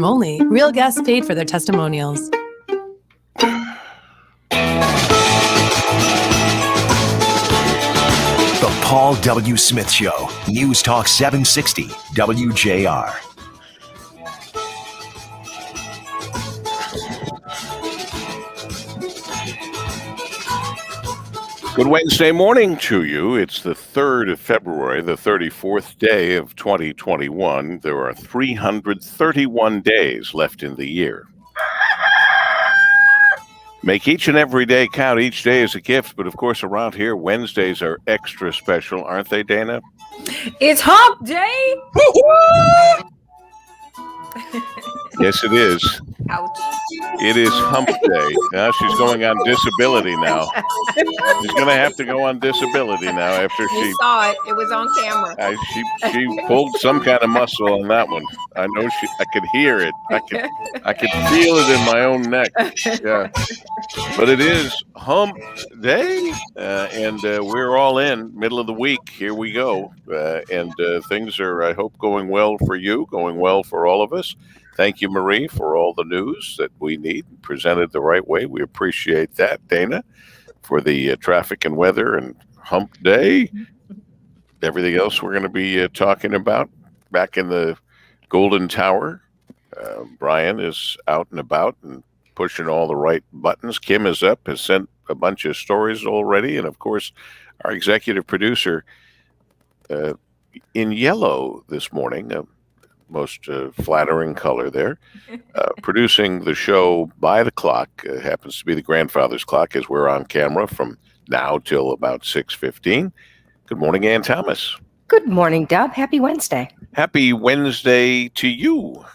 only. Real guests paid for their testimonials. The Paul W. Smith Show. News Talk 760 WJR. Good Wednesday morning to you. It's the 3rd of February, the 34th day of 2021. There are 331 days left in the year. Make each and every day count. Each day is a gift, but of course around here, Wednesdays are extra special, aren't they, Dana? It's hump day! Yes, it is. Ouch. It is hump day. Now she's going on disability now. She's going to have to go on disability now after she saw it. It was on camera. She pulled some kind of muscle on that one. I know I could hear it. I could feel it in my own neck. Yeah. But it is hump day, and we're all in middle of the week. Here we go. And things are, I hope, going well for you, going well for all of us. Thank you, Marie, for all the news that we need presented the right way. We appreciate that. Dana, for the traffic and weather and hump day. Everything else we're going to be talking about back in the Golden Tower. Brian is out and about and pushing all the right buttons. Kim is up, has sent a bunch of stories already. And, of course, our executive producer in yellow this morning, most flattering color there, producing the show by the clock, happens to be the grandfather's clock as we're on camera from now till about 6:15. Good morning, Ann Thomas. Good morning, Deb. Happy Wednesday. Happy Wednesday to you.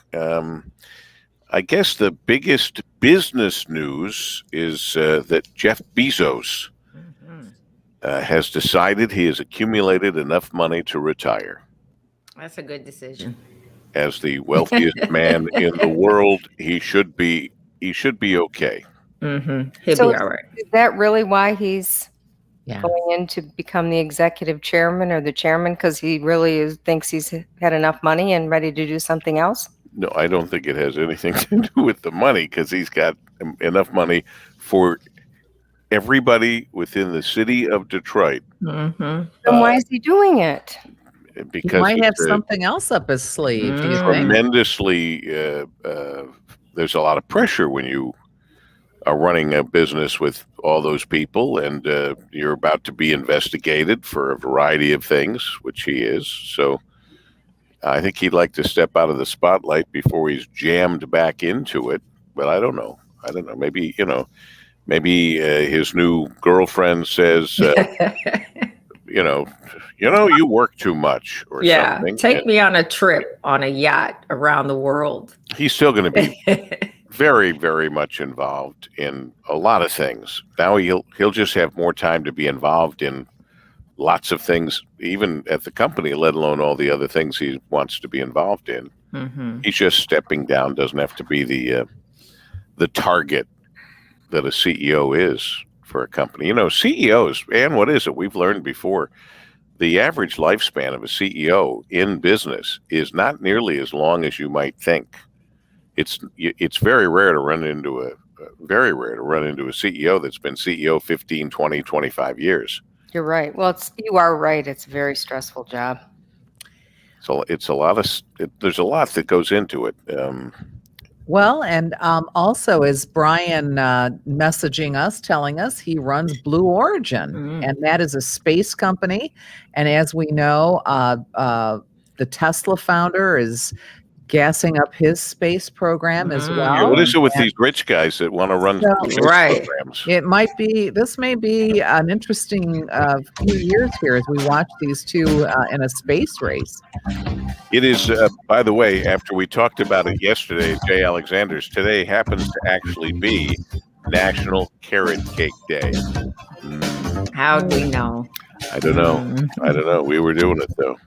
I guess the biggest business news is that Jeff Bezos has decided he has accumulated enough money to retire. That's a good decision. As the wealthiest man in the world, he should be okay. Mm-hmm. He'll be all right. Is that really why he's going in to become the executive chairman or the chairman? Because he really thinks he's had enough money and ready to do something else? No, I don't think it has anything to do with the money, because he's got enough money for everybody within the city of Detroit. Mm-hmm. Then why is he doing it? Because he might have something else up his sleeve. Do you think? Tremendously, there's a lot of pressure when you are running a business with all those people, and you're about to be investigated for a variety of things, which he is. So I think he'd like to step out of the spotlight before he's jammed back into it. But I don't know. Maybe, his new girlfriend says, you work too much or something. Take me on a trip on a yacht around the world. He's still going to be very, very much involved in a lot of things. Now he'll just have more time to be involved in lots of things, even at the company, let alone all the other things he wants to be involved in. Mm-hmm. He's just stepping down, doesn't have to be the target that a CEO is for a company. CEOs, and what is it? We've learned before, the average lifespan of a CEO in business is not nearly as long as you might think. It's very rare to run into a CEO that's been CEO 15, 20, 25 years. You're right. Well, you are right. It's a very stressful job. So there's a lot that goes into it. Well, and also is Brian messaging us, telling us he runs Blue Origin, and that is a space company. And as we know, the Tesla founder is gassing up his space program as well. Yeah, what is it with these rich guys that want to run space programs? This may be an interesting few years here as we watch these two in a space race. It is, by the way, after we talked about it yesterday at Jay Alexander's, today happens to actually be National Carrot Cake Day. How do we know? I don't know. We were doing it, though.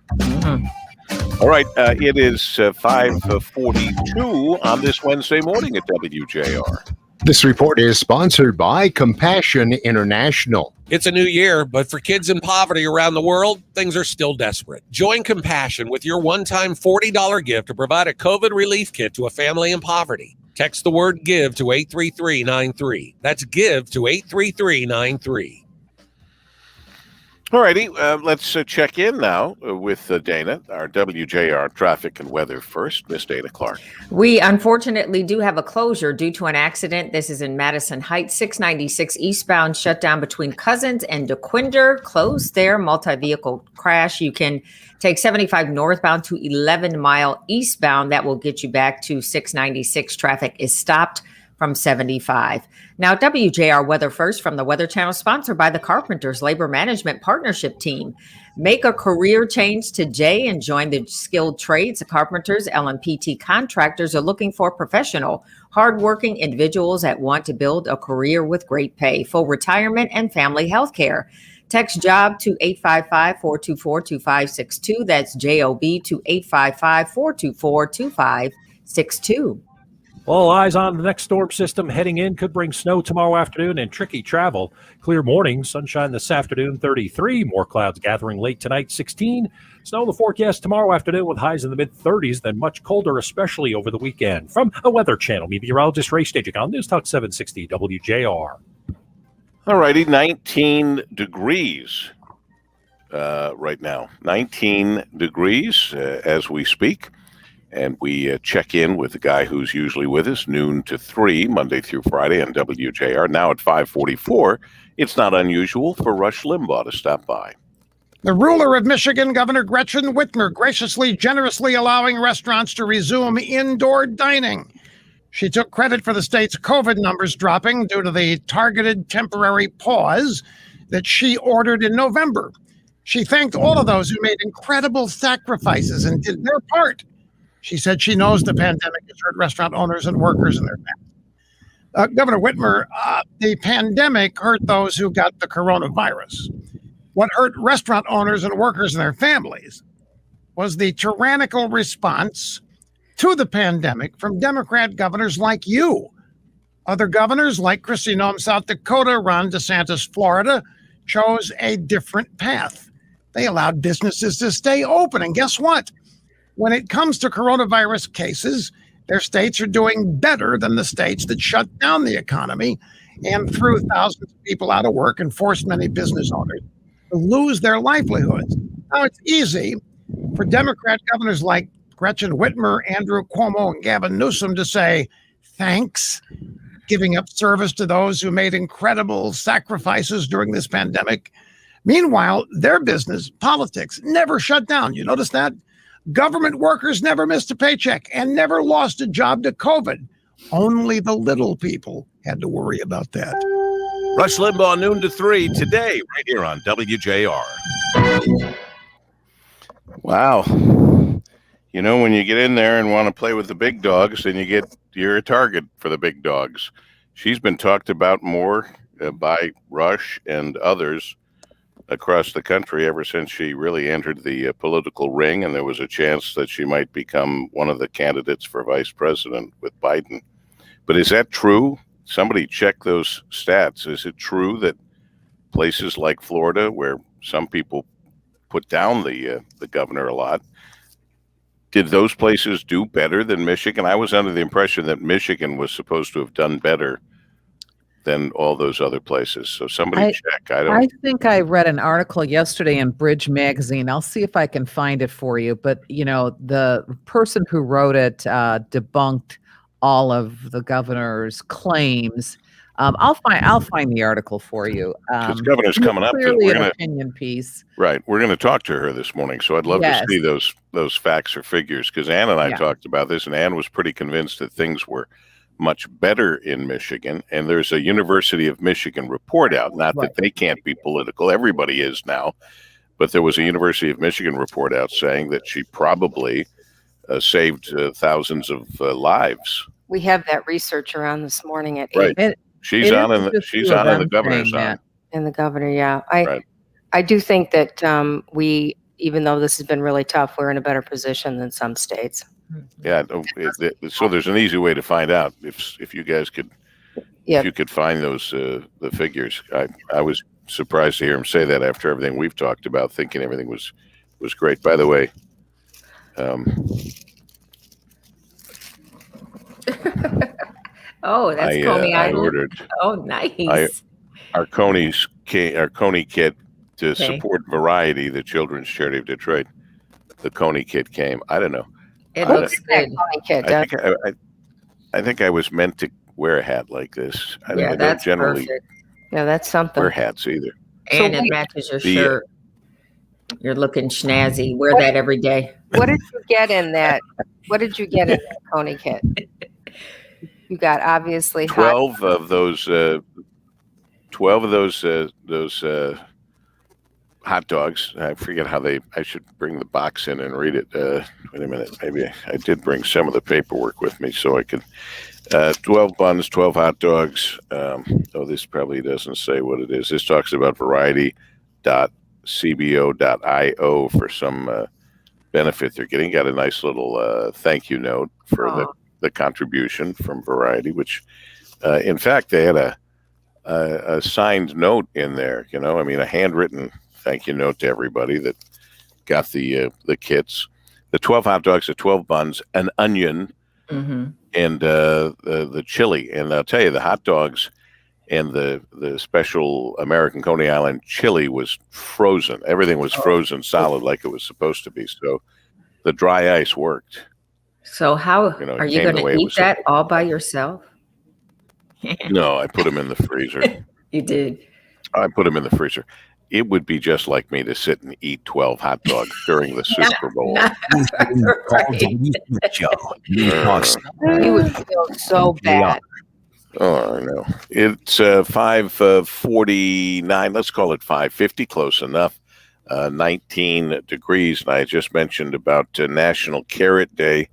All right. It is 5:42 on this Wednesday morning at WJR. This report is sponsored by Compassion International. It's a new year, but for kids in poverty around the world, things are still desperate. Join Compassion with your one-time $40 gift to provide a COVID relief kit to a family in poverty. Text the word GIVE to 83393. That's GIVE to 83393. All righty, let's check in now with Dana, our WJR traffic and weather first. Miss Dana Clark. We unfortunately do have a closure due to an accident. This is in Madison Heights, 696 eastbound, shut down between Cousins and DeQuinder. Closed there, multi-vehicle crash. You can take 75 northbound to 11 Mile eastbound. That will get you back to 696. Traffic is stopped from 75. Now, WJR Weather First from the Weather Channel, sponsored by the Carpenters Labor Management Partnership Team. Make a career change today and join the skilled trades. The Carpenters LMPT contractors are looking for professional, hardworking individuals that want to build a career with great pay, full retirement, and family health care. Text JOB to 855-424-2562. That's JOB to 855-424-2562. All eyes on the next storm system heading in. Could bring snow tomorrow afternoon and tricky travel. Clear morning, sunshine this afternoon, 33. More clouds gathering late tonight, 16. Snow in the forecast tomorrow afternoon with highs in the mid-30s, then much colder, especially over the weekend. From a Weather Channel meteorologist Ray Stajic on News Talk 760 WJR. All righty, 19 degrees right now. 19 degrees as we speak. And we check in with the guy who's usually with us, noon to 3, Monday through Friday on WJR. Now at 5:44, it's not unusual for Rush Limbaugh to stop by. The ruler of Michigan, Governor Gretchen Whitmer, generously allowing restaurants to resume indoor dining. She took credit for the state's COVID numbers dropping due to the targeted temporary pause that she ordered in November. She thanked all of those who made incredible sacrifices and did their part. She said she knows the pandemic has hurt restaurant owners and workers and their families. Governor Whitmer, the pandemic hurt those who got the coronavirus. What hurt restaurant owners and workers and their families was the tyrannical response to the pandemic from Democrat governors like you. Other governors like Kristi Noem, South Dakota, Ron DeSantis, Florida, chose a different path. They allowed businesses to stay open. And guess what? When it comes to coronavirus cases, their states are doing better than the states that shut down the economy and threw thousands of people out of work and forced many business owners to lose their livelihoods. Now, it's easy for Democrat governors like Gretchen Whitmer, Andrew Cuomo, and Gavin Newsom to say, thanks, giving up service to those who made incredible sacrifices during this pandemic. Meanwhile, their business, politics, never shut down. You notice that? Government workers never missed a paycheck and never lost a job to COVID. Only the little people had to worry about that. Rush Limbaugh, noon to 3, today, right here on WJR. Wow. You know, when you get in there and want to play with the big dogs, then you're a target for the big dogs. She's been talked about more by Rush and others across the country ever since she really entered the political ring, and there was a chance that she might become one of the candidates for vice president with Biden. But is that true? Somebody check those stats. Is it true that places like Florida, where some people put down the governor a lot, did those places do better than Michigan? I was under the impression that Michigan was supposed to have done better than all those other places. So somebody check. I think I read an article yesterday in Bridge Magazine. I'll see if I can find it for you. But, you know, the person who wrote it debunked all of the governor's claims. I'll find the article for you. Because governor's coming up. Clearly an opinion piece. Right. We're going to talk to her this morning. So I'd love to see those facts or figures, because Ann and I talked about this, and Ann was pretty convinced that things were much better in Michigan. And there's a University of Michigan report out, not that they can't be political. Everybody is now. But there was a University of Michigan report out saying that she probably saved thousands of lives. We have that research around this morning at 8. She's on, and the governor's on. And the governor, yeah. I do think that we, even though this has been really tough, we're in a better position than some states. Yeah. So there's an easy way to find out if you guys could if you could find those the figures. I was surprised to hear him say that after everything we've talked about, thinking everything was great. By the way, Oh, that's Coney I Island. ordered. Oh, nice. Our Coney kit to support Variety, the children's charity of Detroit. The Coney kit came. I don't know. It looks good. I think I was meant to wear a hat like this. I that's don't generally perfect. Yeah, that's something. wear hats either. And it matches your shirt. You're looking snazzy. Wear that every day. What did you get in that? What did you get in that Coney kit? You got obviously 12 of those. 12 of those hot dogs. I forget how they. I should bring the box in and read it. Wait a minute. Maybe I did bring some of the paperwork with me so I could. 12 buns, 12 hot dogs. This probably doesn't say what it is. This talks about variety.cbo.io for some benefit they're getting. Got a nice little thank you note for the contribution from Variety, which, in fact, they had a signed note in there. A handwritten thank you note to everybody that got the kits. The 12 hot dogs, the 12 buns, an onion, and the chili. And I'll tell you, the hot dogs and the special American Coney Island chili was frozen. Everything was frozen solid like it was supposed to be. So the dry ice worked. So how are you going to eat that all by yourself? No, I put them in the freezer. You did. I put them in the freezer. It would be just like me to sit and eat 12 hot dogs during the Super Bowl. You would feel so bad. Oh, I know. It's 5:49. Let's call it 5:50. Close enough. 19 degrees. And I just mentioned about National Carrot Day.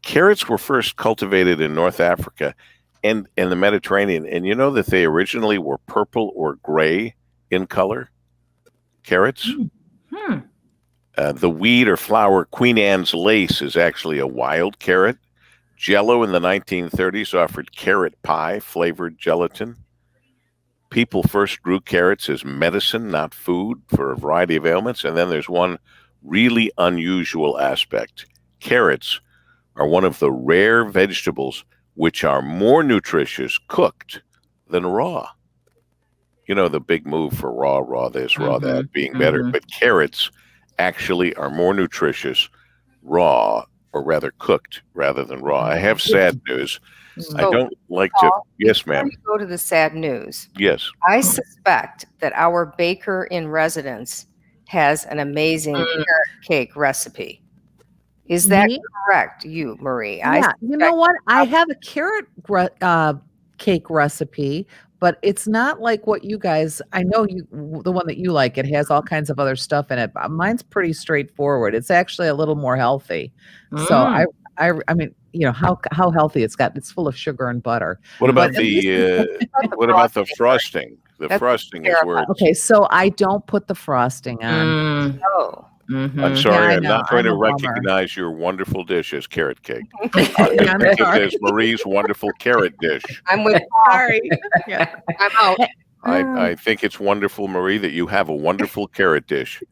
Carrots were first cultivated in North Africa and the Mediterranean. And you know that they originally were purple or gray in color? Carrots? The weed or flower Queen Anne's lace is actually a wild carrot. Jell-O in the 1930s offered carrot pie flavored gelatin. People first grew carrots as medicine, not food, for a variety of ailments. And then there's one really unusual aspect. Carrots are one of the rare vegetables which are more nutritious cooked than raw. The big move for raw this, raw that being better. But carrots actually are more nutritious raw, or rather cooked, rather than raw. I have sad news. I don't like to. Yes, ma'am. Before you go to the sad news. Yes. I suspect that our baker in residence has an amazing carrot cake recipe. Is that correct, you, Marie? Yeah. You know what? I have a carrot cake recipe, but it's not like what you guys. I know the one that you like. It has all kinds of other stuff in it. But mine's pretty straightforward. It's actually a little more healthy. So I mean, how healthy it's got. It's full of sugar and butter. What about what about the frosting? The frosting is where it's... Okay, so I don't put the frosting on. I'm sorry, I'm not going to recognize your wonderful dish as carrot cake. It is Marie's wonderful carrot dish. I'm with Sorry. I'm out. I think it's wonderful, Marie, that you have a wonderful carrot dish.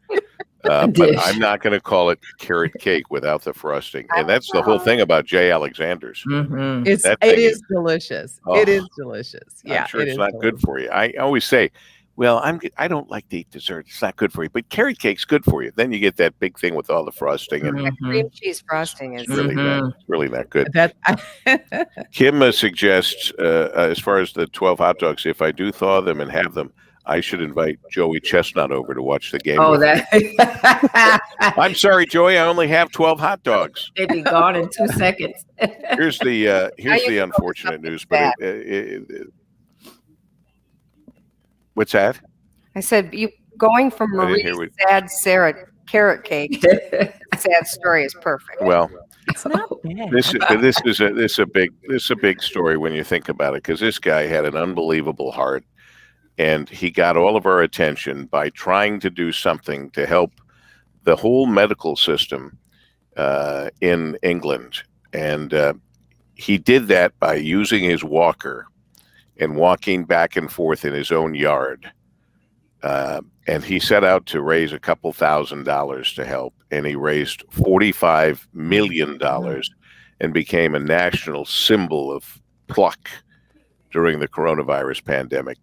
But I'm not going to call it carrot cake without the frosting. And that's the whole thing about J. Alexander's. It is delicious. It is delicious. Yeah, I'm sure it's not good for you. I always say, well, I don't like to eat dessert. It's not good for you. But carrot cake's good for you. Then you get that big thing with all the frosting. And cream cheese frosting is really not good. Kim suggests, as far as the 12 hot dogs, if I do thaw them and have them, I should invite Joey Chestnut over to watch the game. I'm sorry, Joey. I only have 12 hot dogs. They'd be gone in 2 seconds. Here's the unfortunate news. But what's that? I said you going from Marie's sad carrot cake. Sad story is perfect. Well, it's not bad. This is a big story when you think about it, because this guy had an unbelievable heart. And he got all of our attention by trying to do something to help the whole medical system in England. And he did that by using his walker and walking back and forth in his own yard. And he set out to raise a couple $1,000s to help, and he raised $45 million and became a national symbol of pluck during the coronavirus pandemic.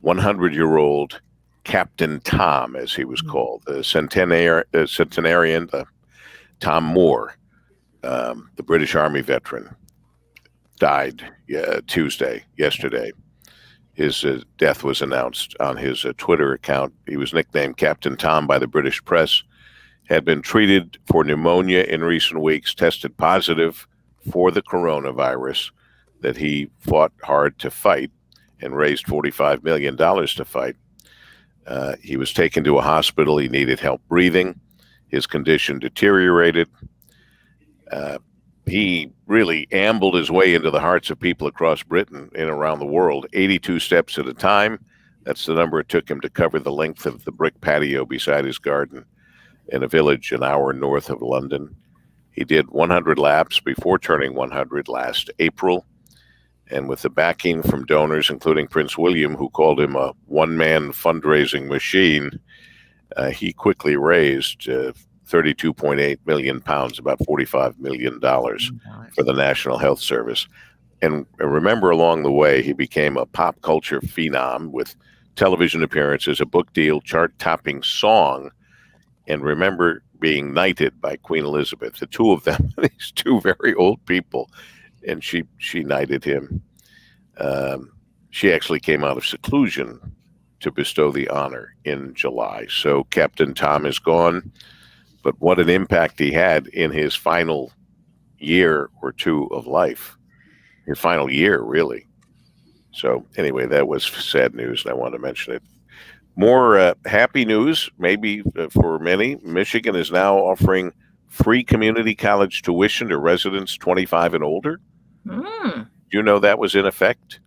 100-year-old Captain Tom, as he was called, the centenarian, Tom Moore, the British Army veteran, died yesterday. His death was announced on his Twitter account. He was nicknamed Captain Tom by the British press, had been treated for pneumonia in recent weeks, tested positive for the coronavirus that he fought hard to fight and raised $45 million to fight. He was taken to a hospital. He needed help breathing. His condition deteriorated. He really ambled his way into the hearts of people across Britain and around the world, 82 steps at a time. That's the number it took him to cover the length of the brick patio beside his garden in a village an hour north of London. He did 100 laps before turning 100 last April. And with the backing from donors, including Prince William, who called him a one-man fundraising machine, he quickly raised 32.8 million pounds, about $45 million for the National Health Service. And remember, along the way, he became a pop culture phenom with television appearances, a book deal, chart-topping song, and remember being knighted by Queen Elizabeth, the two of them, these two very old people, and she knighted him. She actually came out of seclusion to bestow the honor in July. So Captain Tom is gone. But what an impact he had in his final year or two of life. His final year, really. So anyway, that was sad news, and I wanted to mention it. More happy news, maybe for many. Michigan is now offering free community college tuition to residents 25 and older. Do you know that was in effect?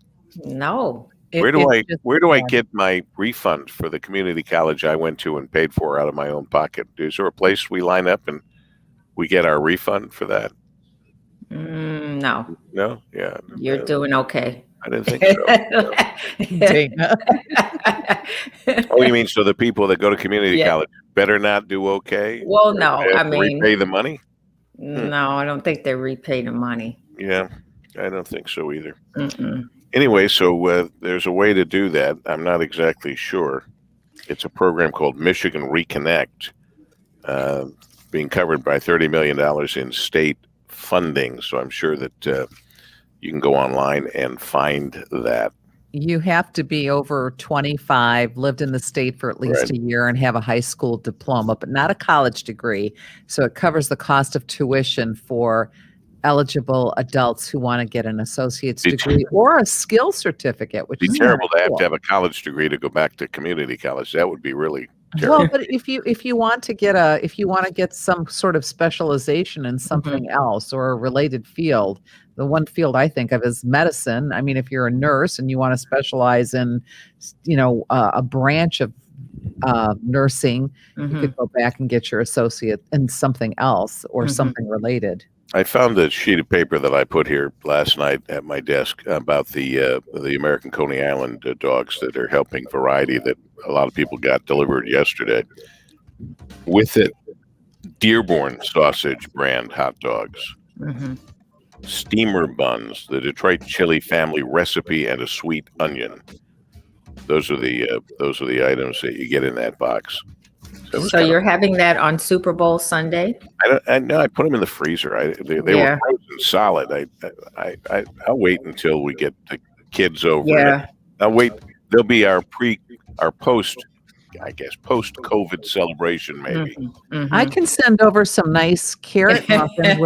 No. Where do I get my refund for the community college I went to and paid for out of my own pocket? Is there a place we line up and we get our refund for that? No. No? Yeah. You're doing okay. I didn't think so. Oh, you mean so the people that go to community college better not do okay? Well, no. I mean, repay the money? No, I don't think they repay the money. Yeah, I don't think so either. Anyway, so there's a way to do that. I'm not exactly sure. It's a program called Michigan Reconnect, being covered by $30 million in state funding. So I'm sure that you can go online and find that. You have to be over 25, lived in the state for at least a year, and have a high school diploma, but not a college degree. So it covers the cost of tuition for eligible adults who want to get an associate's degree or a skill certificate, which is terrible to cool. have a college degree to go back to community college. That would be really terrible. Well, but if you want to get some sort of specialization in something else or a related field, the one field I think of is medicine. I mean, if you're a nurse and you want to specialize in, a branch of nursing, you could go back and get your associate in something else or something related. I found a sheet of paper that I put here last night at my desk about the American Coney Island dogs that are helping Variety that a lot of people got delivered yesterday. With it, Dearborn sausage brand hot dogs, steamer buns, the Detroit chili family recipe, and a sweet onion. Those are the items that you get in that box. So you're having that on Super Bowl Sunday? I put them in the freezer. They were frozen solid. I'll wait until we get the kids over. Yeah. I'll wait. They'll be our post COVID celebration maybe. I can send over some nice carrot muffins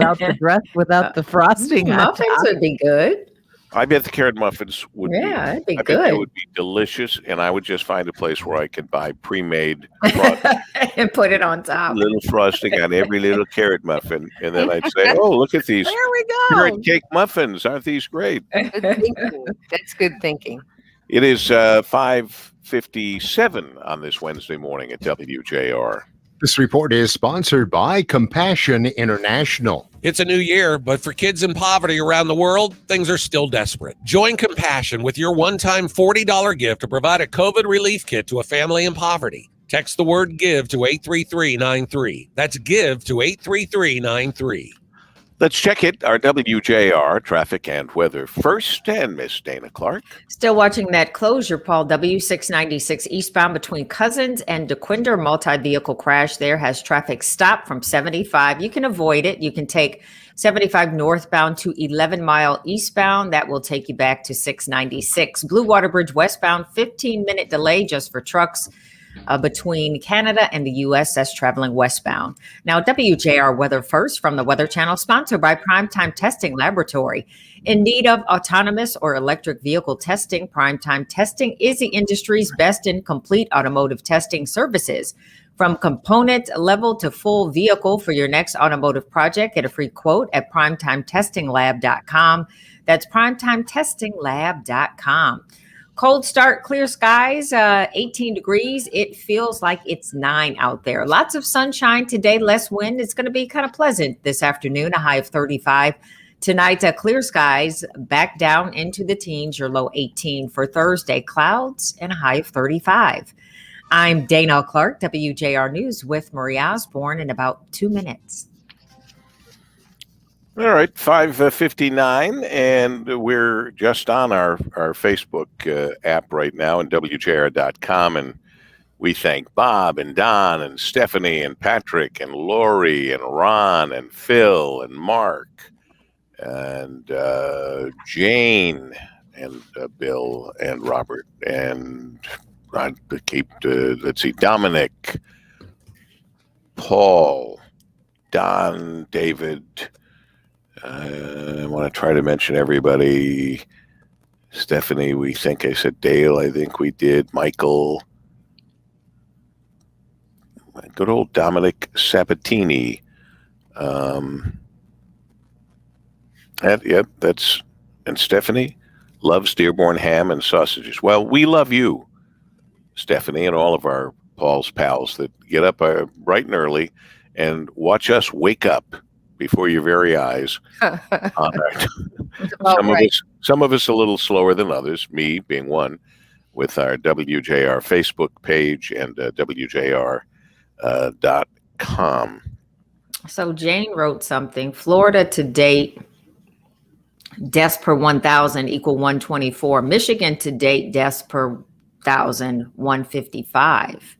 without the frosting. Muffins would be good. I bet the carrot muffins would it'd be I good. bet they would be delicious, and I would just find a place where I could buy pre-made frosting. And put it on top. Little frosting on every little carrot muffin, and then I'd say, "Oh, look at these There we go. carrot cake muffins! Aren't these great?" Good thinking. That's good thinking. It is 5:57 on this Wednesday morning at WJR. This report is sponsored by Compassion International. It's a new year, but for kids in poverty around the world, things are still desperate. Join Compassion with your one-time $40 gift to provide a COVID relief kit to a family in poverty. Text the word GIVE to 83393. That's GIVE to 83393. Let's check it. Our WJR traffic and weather first, and Miss Dana Clark. Still watching that closure, Paul. W696 eastbound between Cousins and DeQuinder. Multi-vehicle crash there has traffic stopped from 75. You can avoid it. You can take 75 northbound to 11 Mile eastbound. That will take you back to 696. Blue Water Bridge westbound, 15-minute delay just for trucks between Canada and the U.S. that's traveling westbound. Now, WJR weather first from the Weather Channel, sponsored by Primetime Testing Laboratory. In need of autonomous or electric vehicle testing, Primetime Testing is the industry's best in complete automotive testing services. From component level to full vehicle for your next automotive project, get a free quote at primetimetestinglab.com. That's primetimetestinglab.com. Cold start, clear skies, 18 degrees. It feels like it's 9 out there. Lots of sunshine today, less wind. It's going to be kind of pleasant this afternoon, a high of 35. Tonight, clear skies, back down into the teens, your low 18 for Thursday. Clouds and a high of 35. I'm Dana Clark, WJR News with Marie Osborne in about 2 minutes. All right, 5:59, and we're just on our Facebook app right now and WJR.com, and we thank Bob and Don and Stephanie and Patrick and Lori and Ron and Phil and Mark and Jane and Bill and Robert and let's see, Dominic, Paul, Don, David. I want to try to mention everybody. Stephanie, we think I said Dale. I think we did. Michael. Good old Dominic Sabatini. That's, and Stephanie loves Dearborn ham and sausages. Well, we love you, Stephanie, and all of our Paul's pals that get up bright and early and watch us wake up before your very eyes. Some of us a little slower than others, me being one, with our WJR Facebook page and WJR.com. So Jane wrote something. Florida to date, deaths per 1,000 equal 124. Michigan to date, deaths per 1,000, 155.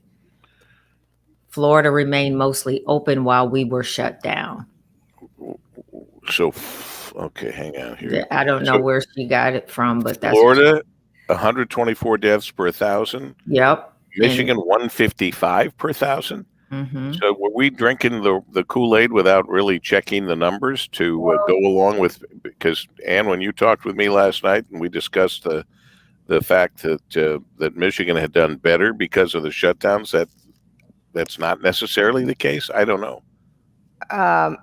Florida remained mostly open while we were shut down. So, okay, hang on here. I don't know where she got it from, but that's Florida, 124 deaths per 1,000. Yep. Michigan, 155 per 1,000. Mm-hmm. So were we drinking the Kool-Aid without really checking the numbers to go along with? Because Ann, when you talked with me last night and we discussed the fact that Michigan had done better because of the shutdowns, that's not necessarily the case. I don't know. I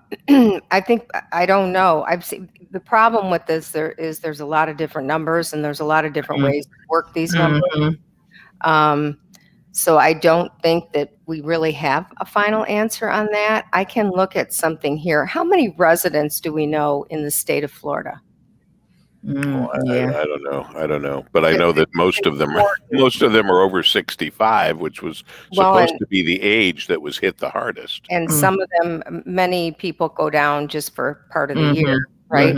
don't know. I've seen the problem with this. There's a lot of different numbers and there's a lot of different ways to work these numbers. So I don't think that we really have a final answer on that. I can look at something here. How many residents do we know in the state of Florida? I don't know. But I know that most of them are over 65, which was supposed to be the age that was hit the hardest. And some of them, many people go down just for part of the year, right?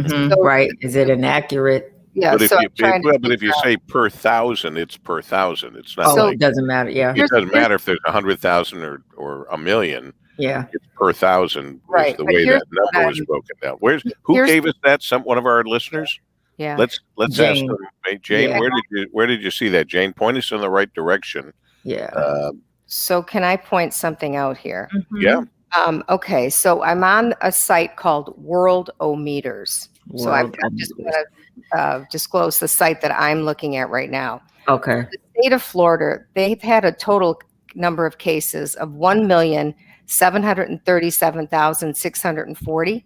So, right. Is it inaccurate? Yeah. But if you say per 1,000, it's per 1,000. It's not it doesn't matter. Yeah. It doesn't matter if there's 100,000 or a million. Yeah. It's per 1,000 right. is the way that number was broken down. Who gave us that? One of our listeners? Yeah. Let's ask them. Hey, Jane, where did you see that? Jane, point us in the right direction. Yeah. So can I point something out here? Yeah. Okay. So I'm on a site called Worldometers. So I'm just going to disclose the site that I'm looking at right now. Okay. The state of Florida, they've had a total number of cases of 1,737,640.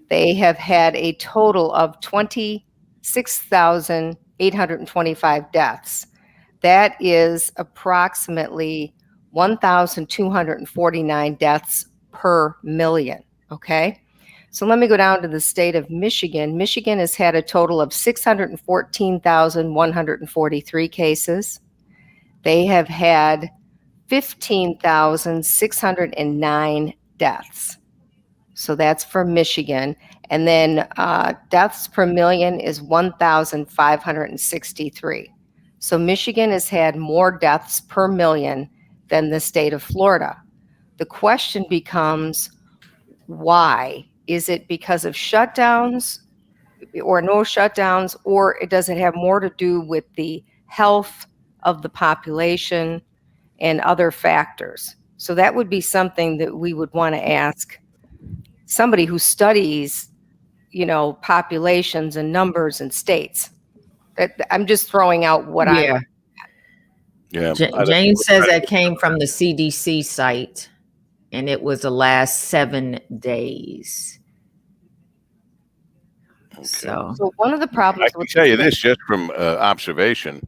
They have had a total of 26,825 deaths. That is approximately 1,249 deaths per million. Okay. So let me go down to the state of Michigan. Michigan has had a total of 614,143 cases. They have had 15,609 deaths. So that's for Michigan. And then deaths per million is 1,563. So Michigan has had more deaths per million than the state of Florida. The question becomes, why? Is it because of shutdowns or no shutdowns, or does it have more to do with the health of the population and other factors? So that would be something that we would want to ask somebody who studies, populations and numbers and states. I'm just throwing out what Yeah. Jane says I that came from the CDC site, and it was the last 7 days. So one of the problems can tell you this just from observation.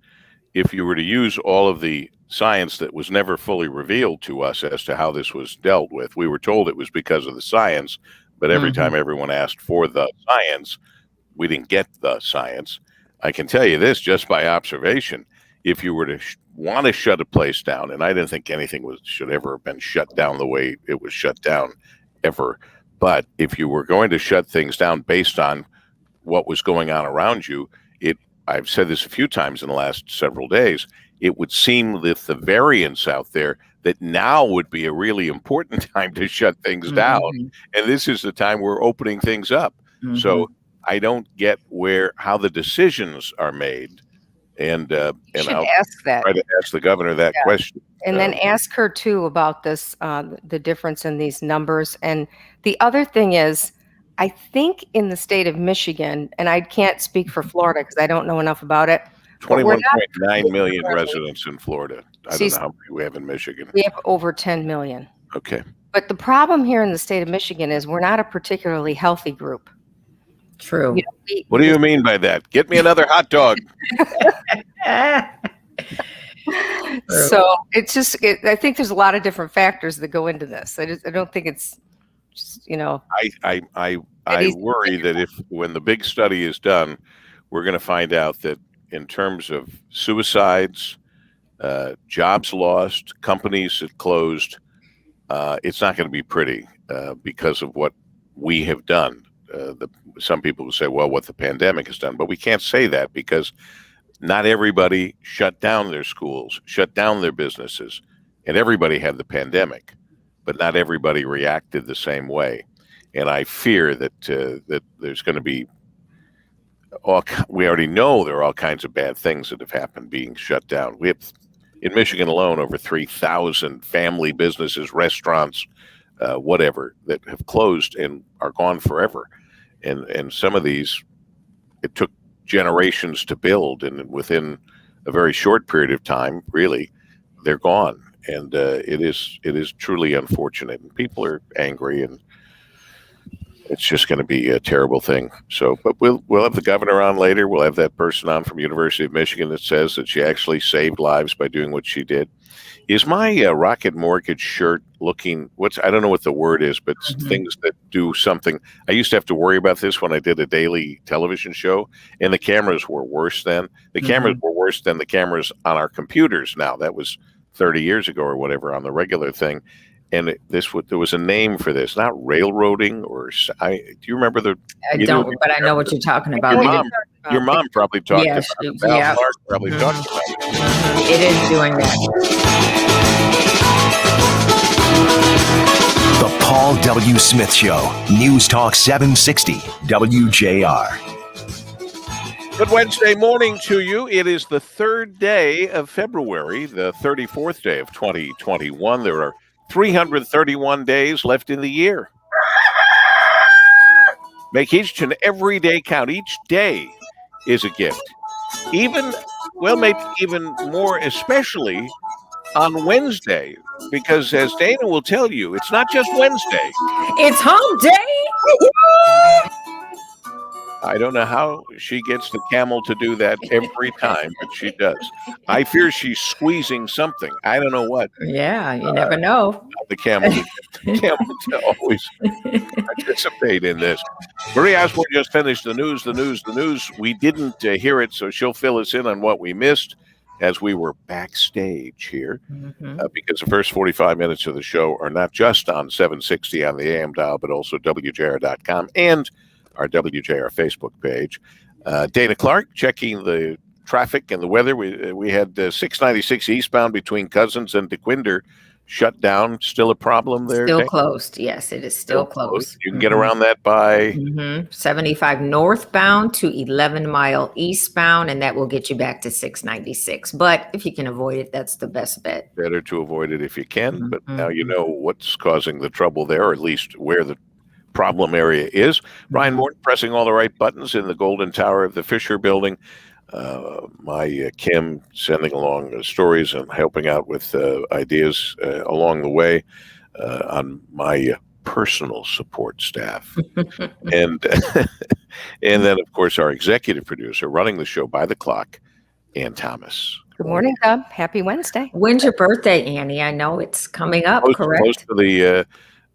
If you were to use all of the science that was never fully revealed to us as to how this was dealt with, we were told it was because of the science, but every time everyone asked for the science, we didn't get the science. I can tell you this just by observation. If you were to want to shut a place down, and I didn't think anything should ever have been shut down the way it was shut down ever, but if you were going to shut things down based on what was going on around you, I've said this a few times in the last several days, it would seem with the variants out there that now would be a really important time to shut things down. And this is the time we're opening things up. So I don't get how the decisions are made. And I'll ask that. try to ask the governor that question. And then ask her too about this, the difference in these numbers. And the other thing is, I think in the state of Michigan, and I can't speak for Florida because I don't know enough about it. 21.9 million residents in Florida. I don't know how many we have in Michigan. We have over 10 million. Okay. But the problem here in the state of Michigan is we're not a particularly healthy group. True. What do you mean by that? Get me another hot dog. So it's just, I think there's a lot of different factors that go into this. I don't think it's just, I worry that when the big study is done, we're going to find out that in terms of suicides, jobs lost, companies that closed, it's not going to be pretty because of what we have done. Some people will say, well, what the pandemic has done, but we can't say that because not everybody shut down their schools, shut down their businesses, and everybody had the pandemic, but not everybody reacted the same way. And I fear that there's going to be we already know there are all kinds of bad things that have happened being shut down. We have in Michigan alone over 3,000 family businesses, restaurants, whatever, that have closed and are gone forever. And some of these, it took generations to build, and within a very short period of time, really, they're gone. And it is truly unfortunate, and people are angry, and it's just going to be a terrible thing. So, but we'll have the governor on later. We'll have that person on from University of Michigan that says that she actually saved lives by doing what she did. Is my Rocket Mortgage shirt looking, I don't know what the word is, but things that do something. I used to have to worry about this when I did a daily television show, and the cameras were worse then. The cameras were worse than the cameras on our computers now. That was 30 years ago or whatever on the regular thing. And there was a name for this, not railroading or do you remember the? I don't, but I know what you're talking about. Your mom probably talked about it. Val Clark probably talked about it. It is doing that. The Paul W. Smith Show, News Talk 760, WJR. Good Wednesday morning to you. It is the third day of February, the 34th day of 2021. There are 331 days left in the year. Make each and every day count. Each day is a gift. Maybe even more, especially on Wednesday, because as Dana will tell you, it's not just Wednesday. It's hump day. I don't know how she gets the camel to do that every time, but she does. I fear she's squeezing something. I don't know what. Yeah, you never know. The camel to always participate in this. Marie Osborne just finished the news. We didn't hear it, so she'll fill us in on what we missed as we were backstage here. Because the first 45 minutes of the show are not just on 760 on the AM dial, but also WJR.com and our WJR Facebook page. Dana Clark checking the traffic and the weather. We had 696 eastbound between Cousins and DeQuinder shut down. Still a problem there? Still Dana? closed. Yes, it is still closed. You can get around that by 75 northbound to 11 Mile eastbound, and that will get you back to 696. But if you can avoid it, that's the best bet. better to avoid it if you can. But now you know what's causing the trouble there, or at least where the problem area is. Brian Morton pressing all the right buttons in the Golden Tower of the Fisher Building. My Kim sending along stories and helping out with ideas along the way on my personal support staff. and then, of course, our executive producer running the show by the clock, Ann Thomas. Good morning, Deb. Happy Wednesday. When's your birthday, Annie? I know it's coming up, correct? Close to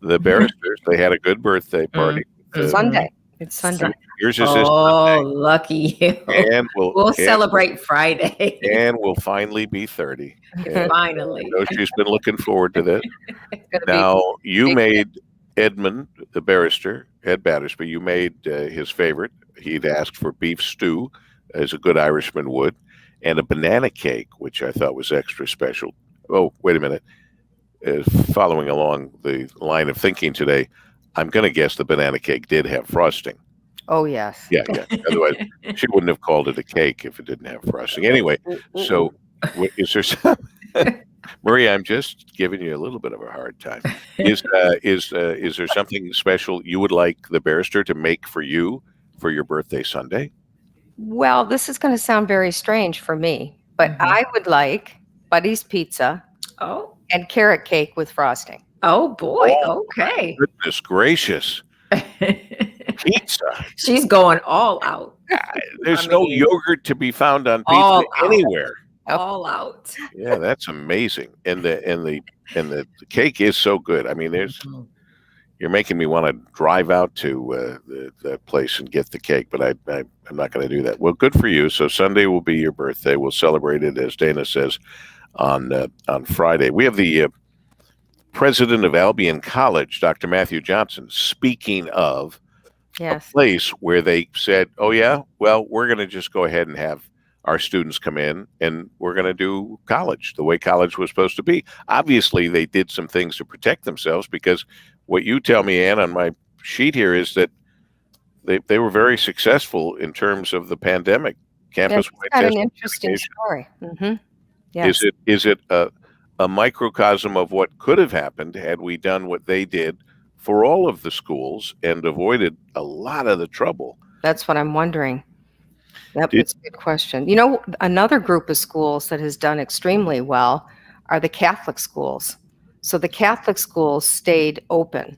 the barristers. They had a good birthday party. Sunday. It's Sunday. Yours is this Oh, Sunday. lucky you. And We'll celebrate Friday. And we'll finally be 30. Finally. I know she's been looking forward to this. Now, you made Edmund, the barrister, Ed Battersby, you made his favorite. He'd asked for beef stew, as a good Irishman would, and a banana cake, which I thought was extra special. Oh, wait a minute. Following along the line of thinking today, I'm going to guess the banana cake did have frosting. Oh, yes. Yeah. Otherwise, she wouldn't have called it a cake if it didn't have frosting. Anyway, so is there some... Maria, I'm just giving you a little bit of a hard time. Is there something special you would like the barrister to make for you for your birthday Sunday? Well, this is going to sound very strange for me, but I would like Buddy's Pizza and carrot cake with frosting. Oh, boy. Okay. Goodness gracious. Pizza. She's going all out. There's no yogurt to be found on pizza anywhere. All out. Yeah, that's amazing. And the cake is so good. I mean, you're making me want to drive out to the place and get the cake, but I'm not going to do that. Well, good for you. So Sunday will be your birthday. We'll celebrate it, as Dana says, on Friday. We have the president of Albion College, Dr. Matthew Johnson, speaking of a place where they said, oh, yeah, well, we're going to just go ahead and have our students come in and we're going to do college the way college was supposed to be. Obviously, they did some things to protect themselves, because what you tell me, Ann, on my sheet here is that they were very successful in terms of the pandemic. Campus-wide That's an interesting story. Yes. Is it a microcosm of what could have happened had we done what they did for all of the schools and avoided a lot of the trouble? That's what I'm wondering. That's a good question. You know, another group of schools that has done extremely well are the Catholic schools. So the Catholic schools stayed open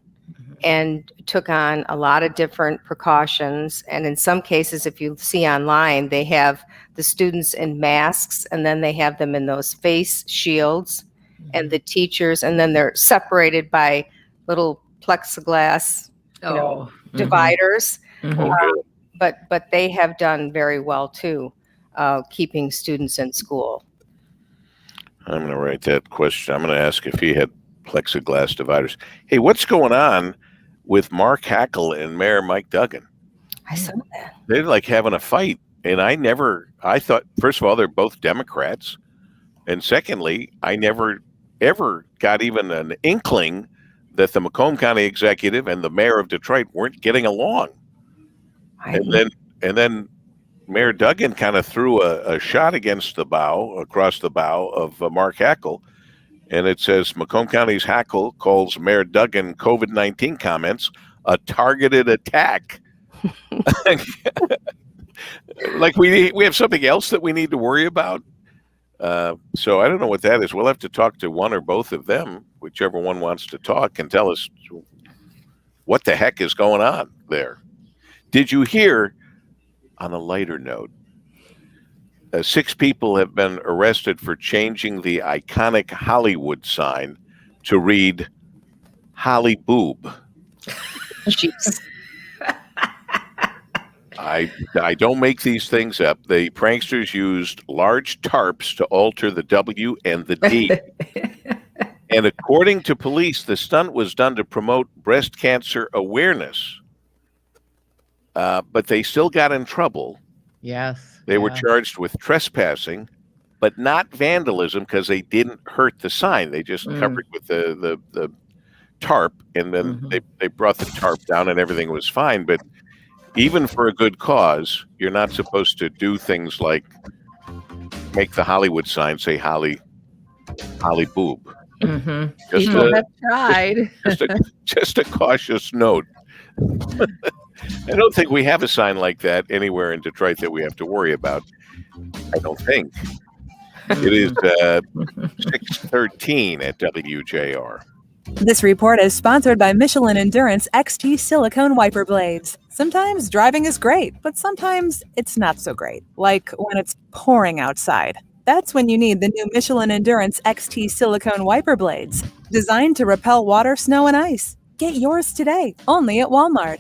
and took on a lot of different precautions. And in some cases, if you see online, they have the students in masks, and then they have them in those face shields, and the teachers, and then they're separated by little plexiglass dividers. But they have done very well too, keeping students in school. I'm going to write that question. I'm going to ask if he had plexiglass dividers. Hey, what's going on with Mark Hackle and Mayor Mike Duggan? I saw that. They're like having a fight. And I thought, first of all, they're both Democrats. And secondly, I never, ever got even an inkling that the Macomb County executive and the mayor of Detroit weren't getting along. And then Mayor Duggan kind of threw a shot across the bow of Mark Hackle. And it says, Macomb County's Hackle calls Mayor Duggan COVID-19 comments a targeted attack. Like we have something else that we need to worry about. So I don't know what that is. We'll have to talk to one or both of them, whichever one wants to talk, and tell us what the heck is going on there. Did you hear on a lighter note, 6 people have been arrested for changing the iconic Hollywood sign to read Holly Boob. Jeez. I don't make these things up. The pranksters used large tarps to alter the W and the D. And according to police, the stunt was done to promote breast cancer awareness. But they still got in trouble. Yes. They were charged with trespassing, but not vandalism because they didn't hurt the sign. They just covered with the tarp, and then they brought the tarp down and everything was fine. But even for a good cause, you're not supposed to do things like make the Hollywood sign say Holly Boob. Just People have tried. just a cautious note. I don't think we have a sign like that anywhere in Detroit that we have to worry about. I don't think. It is 6:13 at WJR. This report is sponsored by Michelin Endurance XT silicone wiper blades. Sometimes driving is great, but sometimes it's not so great, like when it's pouring outside. That's when you need the new Michelin Endurance XT silicone wiper blades, designed to repel water, snow, and ice. Get yours today, only at Walmart.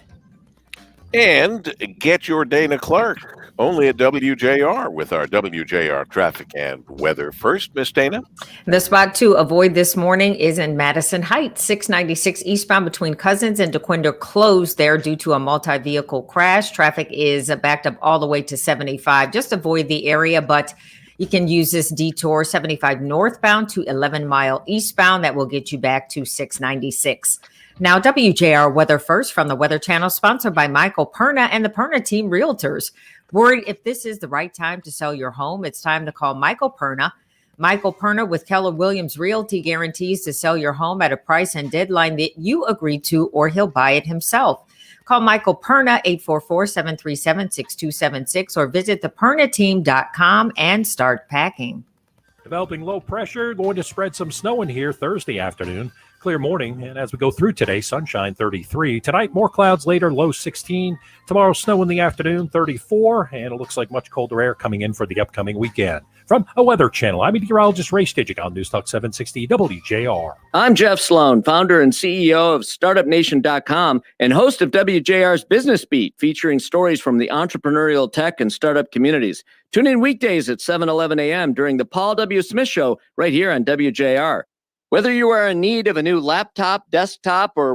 And get your Dana Clark only at WJR with our WJR traffic and weather. First, Miss Dana. The spot to avoid this morning is in Madison Heights, 696 eastbound between Cousins and DeQuinder, closed there due to a multi-vehicle crash. Traffic is backed up all the way to 75. Just avoid the area, but you can use this detour 75 northbound to 11 Mile eastbound. That will get you back to 696. Now, WJR Weather First from the Weather Channel, sponsored by Michael Perna and the Perna Team Realtors. Worried if this is the right time to sell your home? It's time to call Michael Perna. Michael Perna with Keller Williams Realty guarantees to sell your home at a price and deadline that you agree to, or he'll buy it himself. Call Michael Perna, 844-737-6276, or visit thepernateam.com and start packing. Developing low pressure, going to spread some snow in here Thursday afternoon. Clear morning, and as we go through today, sunshine 33. Tonight, more clouds later, low 16. Tomorrow, snow in the afternoon, 34. And it looks like much colder air coming in for the upcoming weekend. From a Weather Channel, I'm meteorologist Ray Stidgick on News Talk 760 WJR. I'm Jeff Sloan, founder and CEO of StartupNation.com and host of WJR's Business Beat, featuring stories from the entrepreneurial tech and startup communities. Tune in weekdays at 7:11 a.m. during the Paul W. Smith Show right here on WJR. Whether you are in need of a new laptop, desktop, or